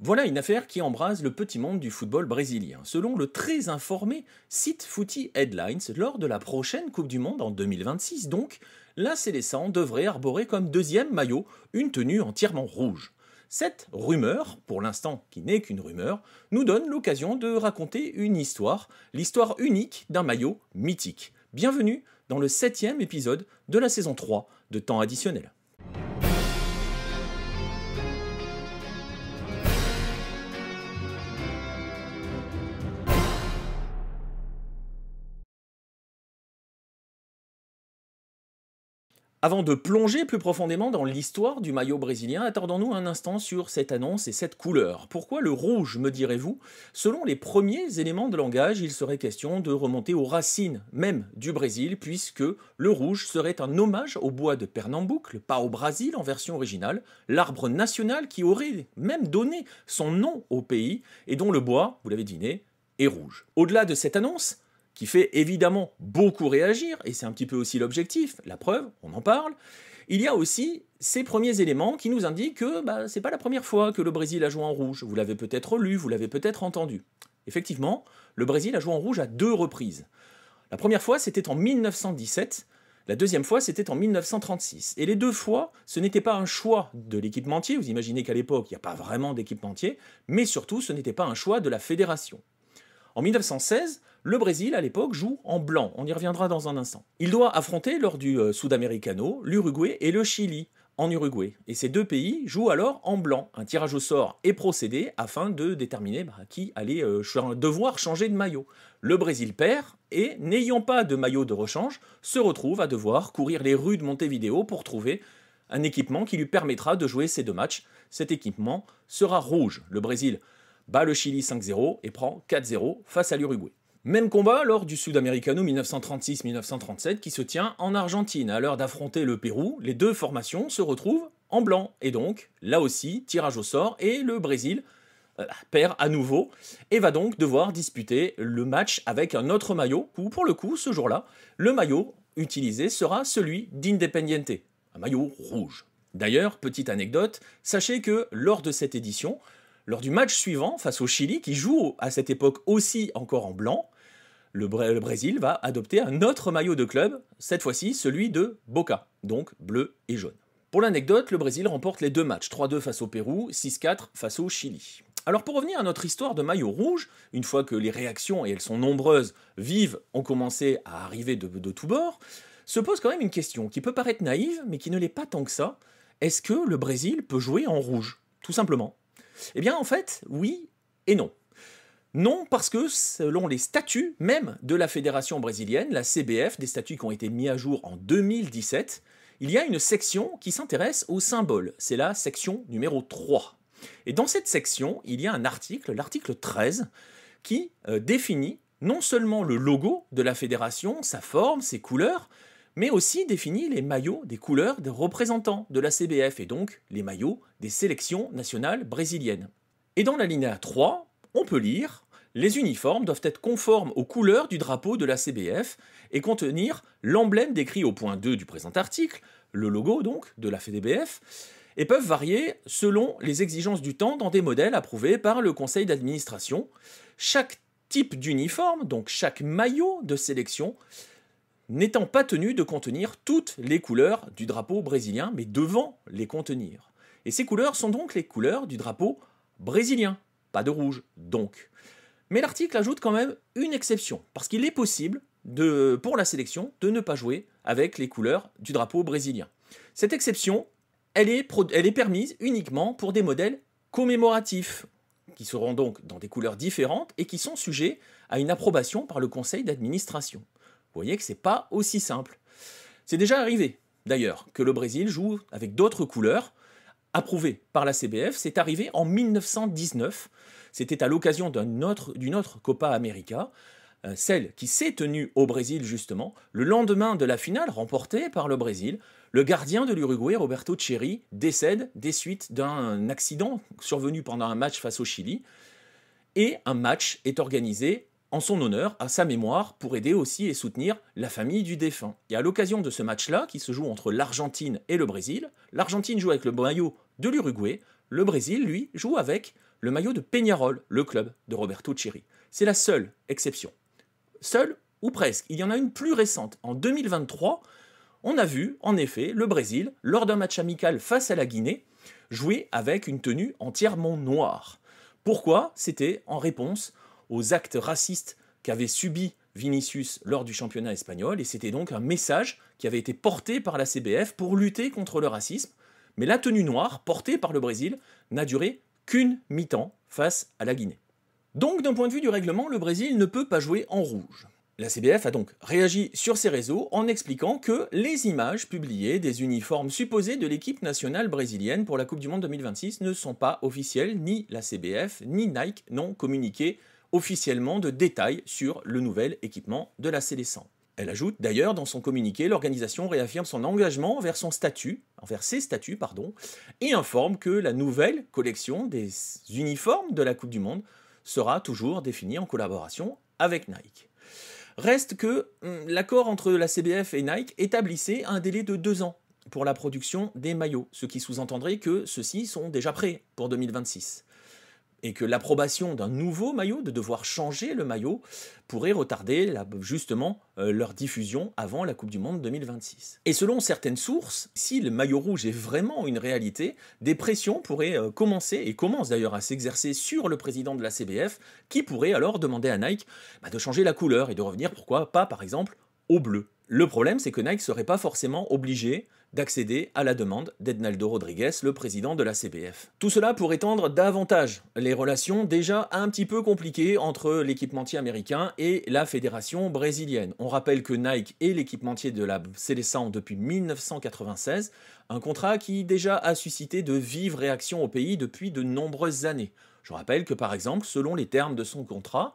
Voilà une affaire qui embrase le petit monde du football brésilien. Selon le très informé site Footy Headlines, lors de la prochaine Coupe du Monde en 2026, donc, la Seleção devrait arborer comme deuxième maillot une tenue entièrement rouge. Cette rumeur, pour l'instant qui n'est qu'une rumeur, nous donne l'occasion de raconter une histoire, l'histoire unique d'un maillot mythique. Bienvenue dans le 7e épisode de la saison 3 de Temps Additionnel. Avant de plonger plus profondément dans l'histoire du maillot brésilien, attardons-nous un instant sur cette annonce et cette couleur. Pourquoi le rouge, me direz-vous? Selon les premiers éléments de langage, il serait question de remonter aux racines même du Brésil, puisque le rouge serait un hommage au bois de Pernambouc, le pau-brasil en version originale, l'arbre national qui aurait même donné son nom au pays, et dont le bois, vous l'avez deviné, est rouge. Au-delà de cette annonce, qui fait évidemment beaucoup réagir, et c'est un petit peu aussi l'objectif, la preuve, on en parle, il y a aussi ces premiers éléments qui nous indiquent que c'est pas la première fois que le Brésil a joué en rouge. Vous l'avez peut-être lu, vous l'avez peut-être entendu. Effectivement, le Brésil a joué en rouge à 2 reprises. La première fois, c'était en 1917, la deuxième fois, c'était en 1936. Et les 2 fois, ce n'était pas un choix de l'équipementier, vous imaginez qu'à l'époque, il n'y a pas vraiment d'équipementier, mais surtout, ce n'était pas un choix de la fédération. En 1916, le Brésil, à l'époque, joue en blanc. On y reviendra dans un instant. Il doit affronter, lors du Sudamericano, l'Uruguay et le Chili, en Uruguay. Et ces 2 pays jouent alors en blanc. Un tirage au sort est procédé afin de déterminer qui allait devoir changer de maillot. Le Brésil perd et, n'ayant pas de maillot de rechange, se retrouve à devoir courir les rues de Montevideo pour trouver un équipement qui lui permettra de jouer ces 2 matchs. Cet équipement sera rouge. Le Brésil bat le Chili 5-0 et prend 4-0 face à l'Uruguay. Même combat lors du Sudamericano 1936-1937 qui se tient en Argentine. À l'heure d'affronter le Pérou, les 2 formations se retrouvent en blanc. Et donc, là aussi, tirage au sort et le Brésil perd à nouveau et va donc devoir disputer le match avec un autre maillot où, pour le coup, ce jour-là, le maillot utilisé sera celui d'Independiente, un maillot rouge. D'ailleurs, petite anecdote, sachez que lors de cette édition, lors du match suivant, face au Chili, qui joue à cette époque aussi encore en blanc, le Brésil va adopter un autre maillot de club, cette fois-ci celui de Boca, donc bleu et jaune. Pour l'anecdote, le Brésil remporte les 2 matchs, 3-2 face au Pérou, 6-4 face au Chili. Alors pour revenir à notre histoire de maillot rouge, une fois que les réactions, et elles sont nombreuses, vives, ont commencé à arriver de tous bords, se pose quand même une question qui peut paraître naïve, mais qui ne l'est pas tant que ça. Est-ce que le Brésil peut jouer en rouge? Tout simplement. Eh bien, en fait, oui et non. Non, parce que selon les statuts même de la fédération brésilienne, la CBF, des statuts qui ont été mis à jour en 2017, il y a une section qui s'intéresse aux symboles. C'est la section numéro 3. Et dans cette section, il y a un article, l'article 13, qui définit non seulement le logo de la fédération, sa forme, ses couleurs, mais aussi définit les maillots des couleurs des représentants de la CBF et donc les maillots des sélections nationales brésiliennes. Et dans l'alinéa 3, on peut lire « Les uniformes doivent être conformes aux couleurs du drapeau de la CBF et contenir l'emblème décrit au point 2 du présent article, le logo donc de la CBF, et peuvent varier selon les exigences du temps dans des modèles approuvés par le conseil d'administration. Chaque type d'uniforme, donc chaque maillot de sélection, n'étant pas tenu de contenir toutes les couleurs du drapeau brésilien, mais devant les contenir. Et ces couleurs sont donc les couleurs du drapeau brésilien, pas de rouge, donc. Mais l'article ajoute quand même une exception, parce qu'il est possible, pour la sélection, de ne pas jouer avec les couleurs du drapeau brésilien. Cette exception, elle est permise uniquement pour des modèles commémoratifs, qui seront donc dans des couleurs différentes et qui sont sujets à une approbation par le conseil d'administration. Vous voyez que c'est pas aussi simple. C'est déjà arrivé, d'ailleurs, que le Brésil joue avec d'autres couleurs approuvées par la CBF. C'est arrivé en 1919. C'était à l'occasion d'une autre Copa América, celle qui s'est tenue au Brésil justement. Le lendemain de la finale remportée par le Brésil, le gardien de l'Uruguay, Roberto Cherry, décède des suites d'un accident survenu pendant un match face au Chili. Et un match est organisé en son honneur, à sa mémoire, pour aider aussi et soutenir la famille du défunt. Et à l'occasion de ce match-là, qui se joue entre l'Argentine et le Brésil, l'Argentine joue avec le maillot de l'Uruguay, le Brésil, lui, joue avec le maillot de Peñarol, le club de Roberto Chiri. C'est la seule exception. Seule ou presque. Il y en a une plus récente. En 2023, on a vu, en effet, le Brésil, lors d'un match amical face à la Guinée, jouer avec une tenue entièrement noire. Pourquoi? C'était en réponse aux actes racistes qu'avait subis Vinicius lors du championnat espagnol, et c'était donc un message qui avait été porté par la CBF pour lutter contre le racisme. Mais la tenue noire, portée par le Brésil, n'a duré qu'une mi-temps face à la Guinée. Donc, d'un point de vue du règlement, le Brésil ne peut pas jouer en rouge. La CBF a donc réagi sur ses réseaux en expliquant que les images publiées des uniformes supposés de l'équipe nationale brésilienne pour la Coupe du Monde 2026 ne sont pas officielles, ni la CBF ni Nike n'ont communiqué officiellement de détails sur le nouvel équipement de la Seleção. Elle ajoute d'ailleurs dans son communiqué, l'organisation réaffirme son engagement envers ses statuts, et informe que la nouvelle collection des uniformes de la Coupe du Monde sera toujours définie en collaboration avec Nike. Reste que l'accord entre la CBF et Nike établissait un délai de 2 ans pour la production des maillots, ce qui sous-entendrait que ceux-ci sont déjà prêts pour 2026. Et que l'approbation d'un nouveau maillot, de devoir changer le maillot, pourrait retarder justement leur diffusion avant la Coupe du Monde 2026. Et selon certaines sources, si le maillot rouge est vraiment une réalité, des pressions pourraient commencer, et commencent d'ailleurs à s'exercer sur le président de la CBF, qui pourrait alors demander à Nike de changer la couleur et de revenir, pourquoi pas par exemple, au bleu. Le problème, c'est que Nike ne serait pas forcément obligé d'accéder à la demande d'Ednaldo Rodrigues, le président de la CBF. Tout cela pour étendre davantage les relations déjà un petit peu compliquées entre l'équipementier américain et la fédération brésilienne. On rappelle que Nike est l'équipementier de la Seleção depuis 1996, un contrat qui déjà a suscité de vives réactions au pays depuis de nombreuses années. Je rappelle que par exemple, selon les termes de son contrat,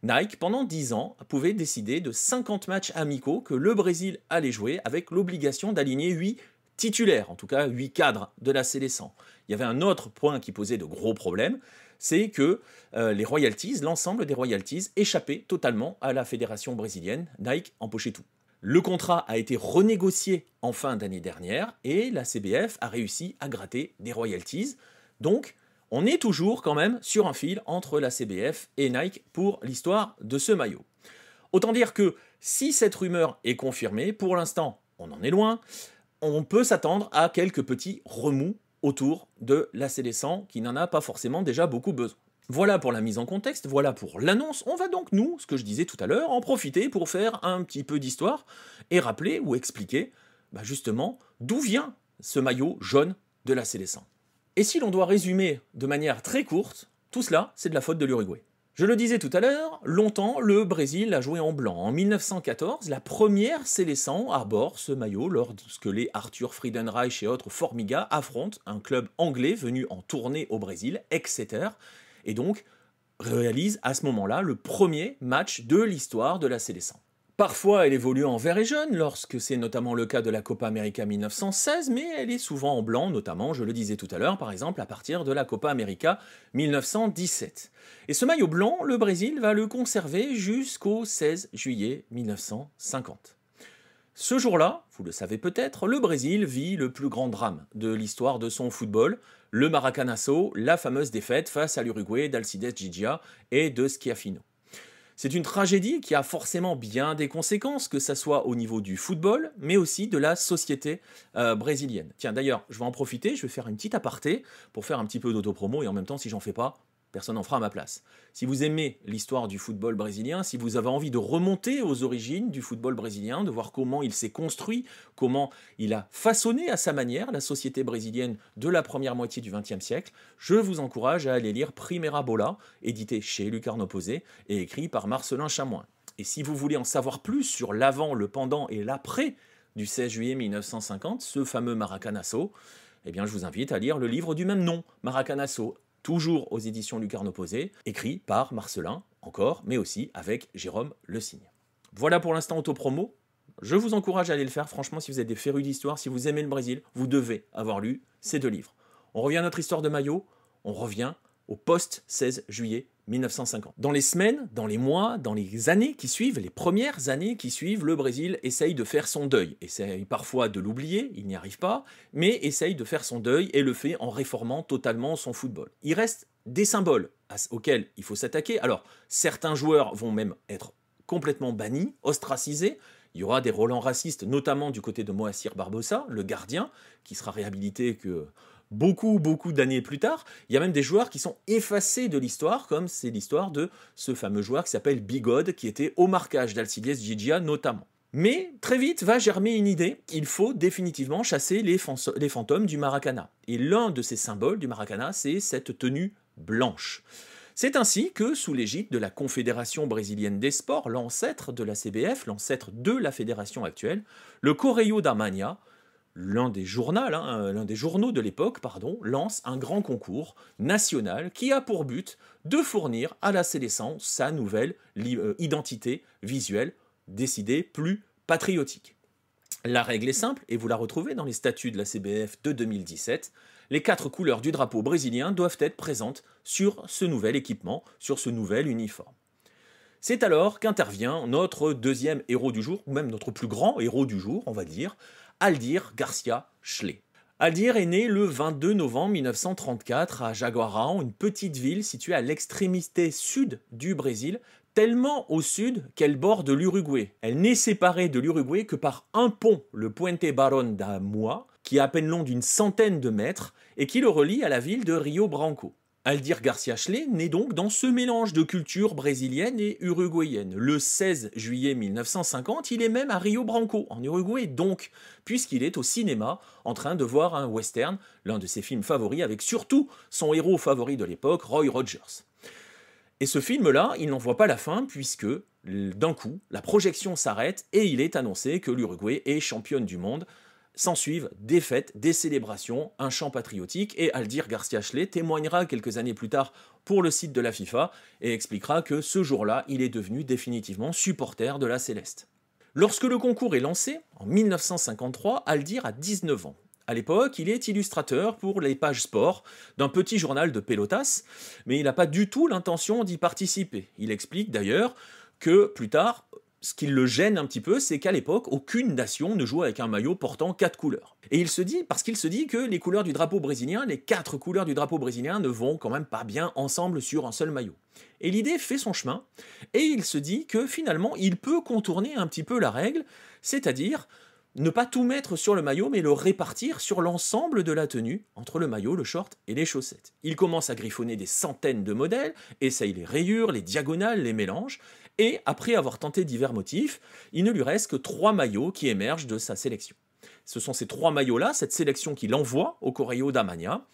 Nike, pendant 10 ans, pouvait décider de 50 matchs amicaux que le Brésil allait jouer avec l'obligation d'aligner 8 titulaires, en tout cas 8 cadres de la Seleção. Il y avait un autre point qui posait de gros problèmes, c'est que les royalties, l'ensemble des royalties, échappaient totalement à la fédération brésilienne. Nike empochait tout. Le contrat a été renégocié en fin d'année dernière et la CBF a réussi à gratter des royalties. Donc, on est toujours quand même sur un fil entre la CBF et Nike pour l'histoire de ce maillot. Autant dire que si cette rumeur est confirmée, pour l'instant on en est loin, on peut s'attendre à quelques petits remous autour de la Seleção qui n'en a pas forcément déjà beaucoup besoin. Voilà pour la mise en contexte, voilà pour l'annonce. On va donc nous, ce que je disais tout à l'heure, en profiter pour faire un petit peu d'histoire et rappeler ou expliquer justement d'où vient ce maillot jaune de la Seleção. Et si l'on doit résumer de manière très courte, tout cela, c'est de la faute de l'Uruguay. Je le disais tout à l'heure, longtemps, le Brésil a joué en blanc. En 1914, la première Seleção arbore ce maillot lorsque les Arthur Friedenreich et autres Formiga affrontent un club anglais venu en tournée au Brésil, Exeter, et donc réalise à ce moment-là le premier match de l'histoire de la Seleção. Parfois, elle évolue en vert et jaune, lorsque c'est notamment le cas de la Copa América 1916, mais elle est souvent en blanc, notamment, je le disais tout à l'heure, par exemple, à partir de la Copa América 1917. Et ce maillot blanc, le Brésil va le conserver jusqu'au 16 juillet 1950. Ce jour-là, vous le savez peut-être, le Brésil vit le plus grand drame de l'histoire de son football, le Maracanazo, la fameuse défaite face à l'Uruguay d'Alcides Giggia et de Schiaffino. C'est une tragédie qui a forcément bien des conséquences, que ça soit au niveau du football, mais aussi de la société brésilienne. Tiens, d'ailleurs, je vais en profiter, je vais faire une petite aparté pour faire un petit peu d'autopromo, et en même temps, si j'en fais pas, personne n'en fera à ma place. Si vous aimez l'histoire du football brésilien, si vous avez envie de remonter aux origines du football brésilien, de voir comment il s'est construit, comment il a façonné à sa manière la société brésilienne de la première moitié du XXe siècle, je vous encourage à aller lire Primeira Bola, édité chez Lucarno Posé et écrit par Marcelin Chamoin. Et si vous voulez en savoir plus sur l'avant, le pendant et l'après du 16 juillet 1950, ce fameux Maracanazo, eh bien je vous invite à lire le livre du même nom, Maracanazo, toujours aux éditions Lucarno Posé, écrit par Marcelin, encore, mais aussi avec Jérôme Le Signe. Voilà pour l'instant autopromo. Je vous encourage à aller le faire, franchement, si vous êtes des férus d'histoire, si vous aimez le Brésil, vous devez avoir lu ces 2 livres. On revient à notre histoire de maillot, on revient au post-16 juillet 1950. Dans les semaines, dans les mois, dans les années qui suivent, les premières années qui suivent, le Brésil essaye de faire son deuil. Essaye parfois de l'oublier, il n'y arrive pas, mais essaye de faire son deuil et le fait en réformant totalement son football. Il reste des symboles auxquels il faut s'attaquer. Alors, certains joueurs vont même être complètement bannis, ostracisés. Il y aura des relents racistes, notamment du côté de Moacir Barbosa, le gardien, qui sera réhabilité que beaucoup d'années plus tard. Il y a même des joueurs qui sont effacés de l'histoire, comme c'est l'histoire de ce fameux joueur qui s'appelle Bigode, qui était au marquage d'Alcides Ghigia notamment. Mais très vite va germer une idée, il faut définitivement chasser les fantômes du Maracana. Et l'un de ces symboles du Maracana, c'est cette tenue blanche. C'est ainsi que, sous l'égide de la Confédération brésilienne des sports, l'ancêtre de la CBF, l'ancêtre de la fédération actuelle, le Correio da Manhã, l'un des journaux de l'époque, lance un grand concours national qui a pour but de fournir à la sélection sa nouvelle identité visuelle, décidée plus patriotique. La règle est simple, et vous la retrouvez dans les statuts de la CBF de 2017, les 4 couleurs du drapeau brésilien doivent être présentes sur ce nouvel équipement, sur ce nouvel uniforme. C'est alors qu'intervient notre deuxième héros du jour, ou même notre plus grand héros du jour, on va dire, Aldir Garcia Schley. Aldir est né le 22 novembre 1934 à Jaguarão, une petite ville située à l'extrémité sud du Brésil, tellement au sud qu'elle borde l'Uruguay. Elle n'est séparée de l'Uruguay que par un pont, le Puente Barón da Moa, qui est à peine long d'une centaine de mètres et qui le relie à la ville de Rio Branco. Aldir Garcia Schley naît donc dans ce mélange de culture brésilienne et uruguayenne. Le 16 juillet 1950, il est même à Rio Branco, en Uruguay donc, puisqu'il est au cinéma en train de voir un western, l'un de ses films favoris, avec surtout son héros favori de l'époque, Roy Rogers. Et ce film-là, il n'en voit pas la fin, puisque d'un coup, la projection s'arrête et il est annoncé que l'Uruguay est championne du monde. S'ensuivent des fêtes, des célébrations, un chant patriotique, et Aldir Garcia Schley témoignera quelques années plus tard pour le site de la FIFA et expliquera que ce jour-là, il est devenu définitivement supporter de la Céleste. Lorsque le concours est lancé, en 1953, Aldir a 19 ans. À l'époque, il est illustrateur pour les pages sport d'un petit journal de Pelotas, mais il n'a pas du tout l'intention d'y participer. Il explique d'ailleurs que plus tard, ce qui le gêne un petit peu, c'est qu'à l'époque, aucune nation ne joue avec un maillot portant 4 couleurs. Et parce qu'il se dit que les couleurs du drapeau brésilien, les 4 couleurs du drapeau brésilien ne vont quand même pas bien ensemble sur un seul maillot. Et l'idée fait son chemin, et il se dit que finalement, il peut contourner un petit peu la règle, c'est-à-dire ne pas tout mettre sur le maillot, mais le répartir sur l'ensemble de la tenue, entre le maillot, le short et les chaussettes. Il commence à griffonner des centaines de modèles, essaye les rayures, les diagonales, les mélanges, et après avoir tenté divers motifs, il ne lui reste que 3 maillots qui émergent de sa sélection. Ce sont ces 3 maillots-là, cette sélection qu'il envoie au Correio da Manhã,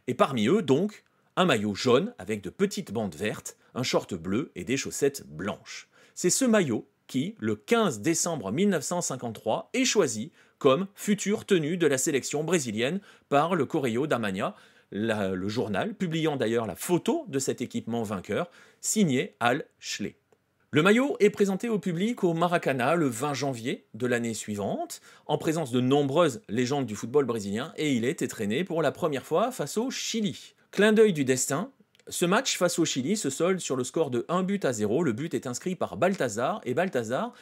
et parmi eux, donc, un maillot jaune avec de petites bandes vertes, un short bleu et des chaussettes blanches. C'est ce maillot qui, le 15 décembre 1953, est choisi comme future tenue de la sélection brésilienne par le Correio da Manhã, le journal, publiant d'ailleurs la photo de cet équipement vainqueur, signé Al Schley. Le maillot est présenté au public au Maracana le 20 janvier de l'année suivante, en présence de nombreuses légendes du football brésilien, et il est étrenné pour la première fois face au Chili. Clin d'œil du destin, ce match face au Chili se solde sur le score de 1-0. Le but est inscrit par Balthazar, et Balthazar,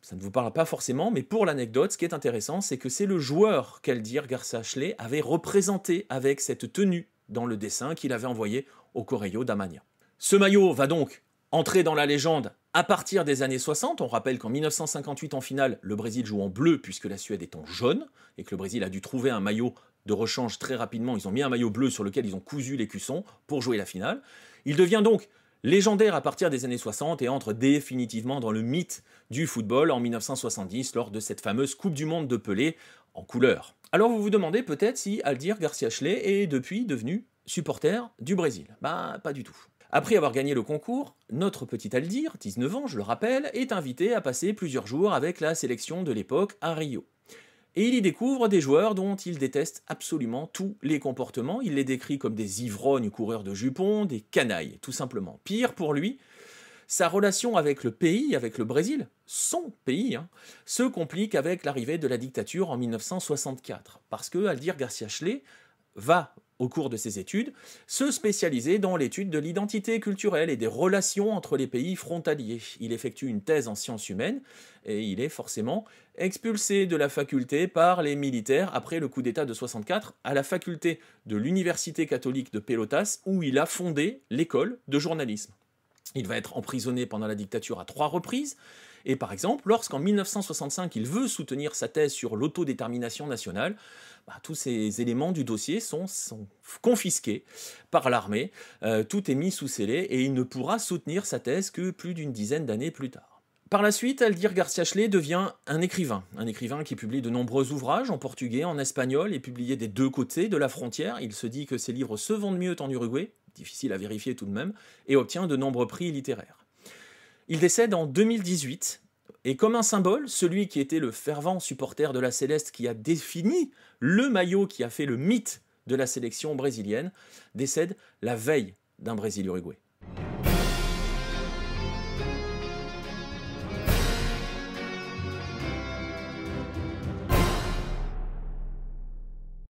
ça ne vous parle pas forcément, mais pour l'anecdote, ce qui est intéressant, c'est que c'est le joueur qu'Aldir Garcia Schley avait représenté avec cette tenue dans le dessin qu'il avait envoyé au Correio da Manhã. Ce maillot va donc entrer dans la légende à partir des années 60. On rappelle qu'en 1958, en finale, le Brésil joue en bleu puisque la Suède est en jaune, et que le Brésil a dû trouver un maillot de rechange très rapidement. Ils ont mis un maillot bleu sur lequel ils ont cousu les cuissons pour jouer la finale. Il devient donc légendaire à partir des années 60 et entre définitivement dans le mythe du football en 1970 lors de cette fameuse Coupe du Monde de Pelé en couleur. Alors vous vous demandez peut-être si Aldir Garcia Schley est depuis devenu supporter du Brésil. Bah pas du tout. Après avoir gagné le concours, notre petit Aldir, 19 ans je le rappelle, est invité à passer plusieurs jours avec la sélection de l'époque à Rio. Et il y découvre des joueurs dont il déteste absolument tous les comportements. Il les décrit comme des ivrognes coureurs de jupons, des canailles, tout simplement. Pire pour lui, sa relation avec le pays, avec le Brésil, son pays, se complique avec l'arrivée de la dictature en 1964. Parce que Aldir Garcia Schley va au cours de ses études, se spécialiser dans l'étude de l'identité culturelle et des relations entre les pays frontaliers. Il effectue une thèse en sciences humaines et il est forcément expulsé de la faculté par les militaires après le coup d'État de 64 à la faculté de l'Université catholique de Pelotas où il a fondé l'école de journalisme. Il va être emprisonné pendant la dictature à 3 reprises, et par exemple, lorsqu'en 1965 il veut soutenir sa thèse sur l'autodétermination nationale, tous ces éléments du dossier sont confisqués par l'armée, tout est mis sous scellé, et il ne pourra soutenir sa thèse que plus d'une dizaine d'années plus tard. Par la suite, Aldir Garcia-Schley devient un écrivain qui publie de nombreux ouvrages en portugais, en espagnol, et publié des deux côtés de la frontière. Il se dit que ses livres se vendent mieux en Uruguay, difficile à vérifier tout de même, et obtient de nombreux prix littéraires. Il décède en 2018, et comme un symbole, celui qui était le fervent supporter de la Céleste qui a défini le maillot qui a fait le mythe de la sélection brésilienne, décède la veille d'un Brésil-Uruguay.